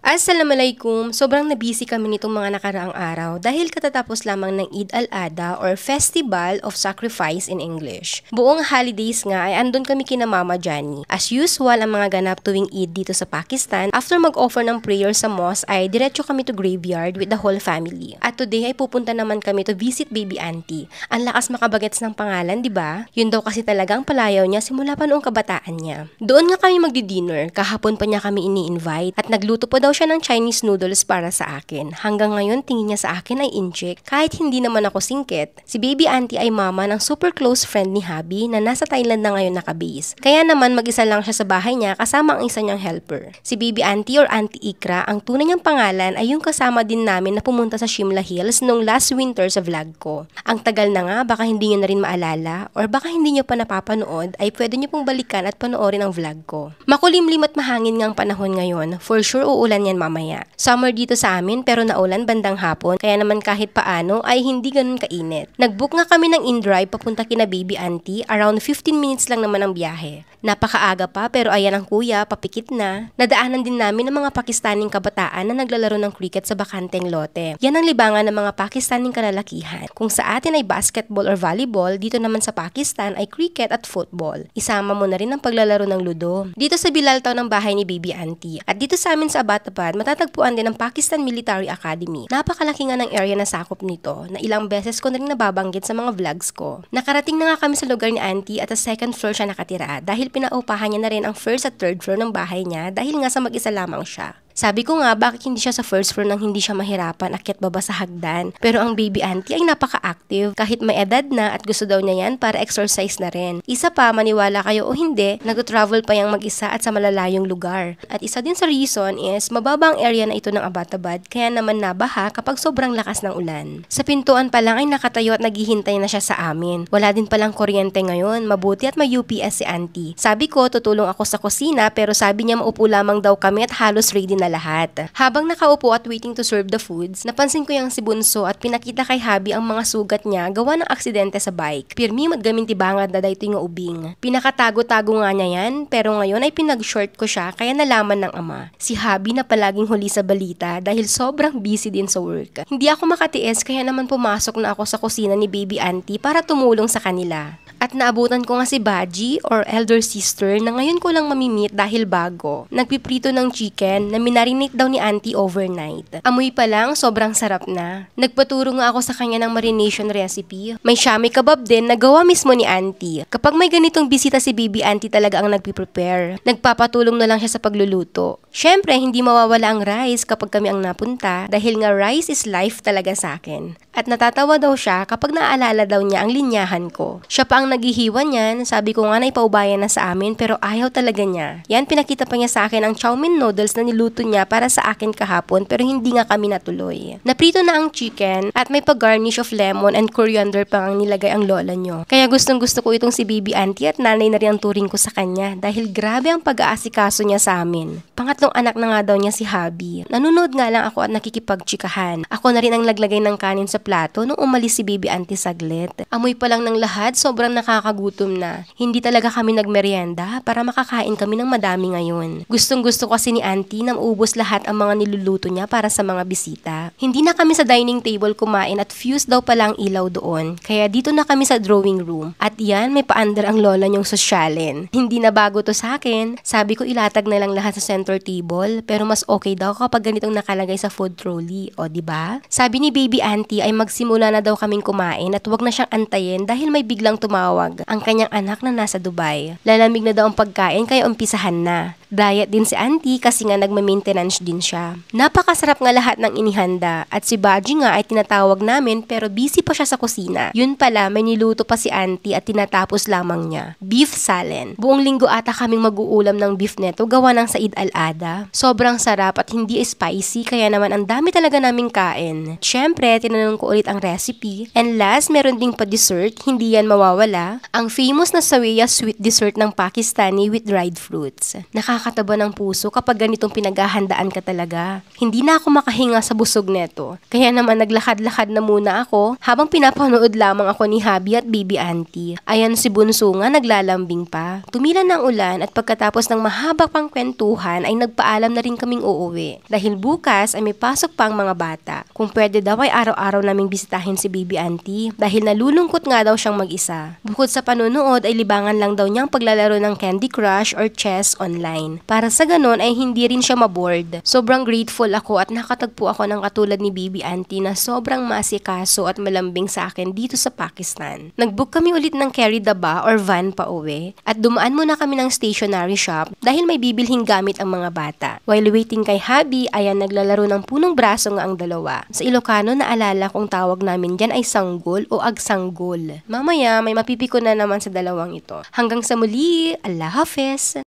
Assalamualaikum, sobrang nabisi kami nitong mga nakaraang araw dahil katatapos lamang ng Eid al-Adha or Festival of Sacrifice in English. Buong holidays nga ay andun kami kina Mama Johnny. As usual, ang mga ganap tuwing Eid dito sa Pakistan, after mag-offer ng prayer sa mosque ay diretso kami to graveyard with the whole family. At today ay pupunta naman kami to visit baby auntie. Ang lakas makabagets ng pangalan, di ba? Yun daw kasi talagang palayaw niya simula pa noong kabataan niya. Doon nga kami magdi-dinner, kahapon pa niya kami ini-invite at nagluto pa daw siya ng Chinese noodles para sa akin. Hanggang ngayon, tingin niya sa akin ay incheck kahit hindi naman ako singkit. Si baby auntie ay mama ng super close friend ni Habi na nasa Thailand na ngayon nakabase. Kaya naman mag-isa lang siya sa bahay niya kasama ang isa niyang helper. Si baby auntie or Auntie Ikra, ang tunay niyang pangalan ay yung kasama din namin na pumunta sa Shimla Hills nung last winter sa vlog ko. Ang tagal na nga, baka hindi niyo na rin maalala or baka hindi niyo pa napapanood ay pwede niyo pong balikan at panoorin ang vlog ko. Makulimlim at mahangin ngang panahon ngayon. For sure uulan yan mamaya. Summer dito sa amin pero naulan bandang hapon kaya naman kahit paano ay hindi ganun kainit. Nagbook nga kami ng in-drive papunta kina baby auntie, around 15 minutes lang naman ang biyahe. Napakaaga pa pero ayan ang kuya, papikit na. Nadaanan din namin ng mga Pakistaning kabataan na naglalaro ng cricket sa bakanteng lote. Yan ang libangan ng mga Pakistaning kalalakihan. Kung sa atin ay basketball or volleyball, dito naman sa Pakistan ay cricket at football. Isama mo na rin ang paglalaro ng ludo. Dito sa Bilaltaw ng bahay ni baby auntie. At dito sa amin sa Abbottabad, matatagpuan din ang Pakistan Military Academy. Napakalaki nga ng area na sakop nito na ilang beses ko na rin nababanggit sa mga vlogs ko. Nakarating na nga kami sa lugar ni auntie at sa second floor siya nakatira dahil pinaupahan niya na rin ang first at third floor ng bahay niya dahil nga sa mag-isa lamang siya. Sabi ko nga, bakit hindi siya sa first floor nang hindi siya mahirapan akyat baba sa hagdan? Pero ang baby auntie ay napaka-active kahit may edad na at gusto daw niya yan para exercise na rin. Isa pa, maniwala kayo o hindi, nag-travel pa yang mag-isa at sa malalayong lugar. At isa din sa reason is, mababa ang area na ito ng Abbottabad kaya naman nabaha kapag sobrang lakas ng ulan. Sa pintuan pa lang ay nakatayo at naghihintay na siya sa amin. Wala din palang kuryente ngayon, mabuti at may UPS si auntie. Sabi ko, tutulong ako sa kusina pero sabi niya maupo lamang daw kami at halos ready na lahat. Habang nakaupo at waiting to serve the foods, napansin ko yung si Bunso at pinakita kay Habi ang mga sugat niya gawa ng aksidente sa bike. Pirmi madgamin tibangad na dayto yung ubing. Pinakatago-tago nga niya yan, pero ngayon ay pinag-short ko siya kaya nalaman ng ama. Si Habi na palaging huli sa balita dahil sobrang busy din sa work. Hindi ako makatiis kaya naman pumasok na ako sa kusina ni baby auntie para tumulong sa kanila. At naabutan ko nga si Baji or elder sister na ngayon ko lang mamimit dahil bago. Nagpiprito ng chicken na minarinate daw ni auntie overnight. Amoy pa lang, sobrang sarap na. Nagpaturo nga ako sa kanya ng marination recipe. May shami kebab din na gawa mismo ni auntie. Kapag may ganitong bisita si baby auntie talaga ang nagpiprepare. Nagpapatulong na lang siya sa pagluluto. Syempre, hindi mawawala ang rice kapag kami ang napunta dahil nga rice is life talaga sa akin. At natatawa daw siya kapag naaalala daw niya ang linyahan ko. Siya pa ang naghihiwa niyan, sabi ko nga na ipaubayan na sa amin pero ayaw talaga niya. Yan, pinakita pa niya sa akin ang chow mein noodles na niluto niya para sa akin kahapon pero hindi nga kami natuloy. Naprito na ang chicken at may pag-garnish of lemon and coriander pa ang nilagay ang lola nyo. Kaya gustong gusto ko itong si baby auntie at nanay na rin ang turing ko sa kanya dahil grabe ang pag-aasikaso niya sa amin. Pangatlong anak na nga daw niya si Habi. Nanonood nga lang ako at nakikipagtsikahan. Ako na rin ang naglagay ng kanin sa plato nung umalis si baby auntie saglit. Amoy pa lang ng lahat, sobrang nakakagutom na. Hindi talaga kami nagmerienda para makakain kami ng madami ngayon. Gustong gusto kasi ni auntie na maubos lahat ang mga niluluto niya para sa mga bisita. Hindi na kami sa dining table kumain at fuse daw pala ang ilaw doon. Kaya dito na kami sa drawing room. At yan, may paandar ang lola niyong sosyalin. Hindi na bago to sa akin. Sabi ko ilatag na lang lahat sa center table pero mas okay daw kapag ganitong nakalagay sa food trolley. O diba? Sabi ni baby auntie ay magsimula na daw kaming kumain at wag na siyang antayin dahil may biglang tumawag ang kanyang anak na nasa Dubai. Lalamig na daw ang pagkain kaya umpisahan na. Diet din si auntie kasi nga nagma-maintenance din siya. Napakasarap nga lahat ng inihanda at si Baji nga ay tinatawag namin pero busy pa siya sa kusina. Yun pala, may niluto pa si auntie at tinatapos lamang niya. Beef salen. Buong linggo ata kaming mag-uulam ng beef neto gawa ng sa Eid al-Adha. Sobrang sarap at hindi spicy kaya naman ang dami talaga naming kain. Syempre, tinanong ko ulit ang recipe. And last, meron ding pa-dessert, hindi yan mawawala. Ang famous na saweya sweet dessert ng Pakistani with dried fruits. nakakataba ng puso kapag ganitong pinaghahandaan ka talaga. Hindi na ako makahinga sa busog neto. Kaya naman naglakad-lakad na muna ako habang pinapanood lamang ako ni Habi at Bibi Auntie. Ayan si Bunso nga naglalambing pa. Tumilan ng ulan at pagkatapos ng mahaba pang kwentuhan ay nagpaalam na rin kaming uuwi. Dahil bukas ay may pasok pa ang mga bata. Kung pwede daw ay araw-araw naming bisitahin si Bibi Auntie dahil nalulungkot nga daw siyang mag-isa. Bukod sa panunood ay libangan lang daw niyang paglalaro ng Candy Crush or chess online. Para sa ganon ay hindi rin siya maboard. Sobrang grateful ako at nakatagpo ako ng katulad ni Bibi Auntie na sobrang masikaso at malambing sa akin dito sa Pakistan. Nagbook kami ulit ng carry daba or van pa uwi at dumaan muna kami ng stationery shop dahil may bibilhing gamit ang mga bata. While waiting kay Habi, ayan naglalaro ng punong braso nga ang dalawa. Sa Ilocano naalala kong tawag namin dyan ay sanggol o agsanggol. Mamaya may mapipiko na naman sa dalawang ito. Hanggang sa muli, Allah Hafiz!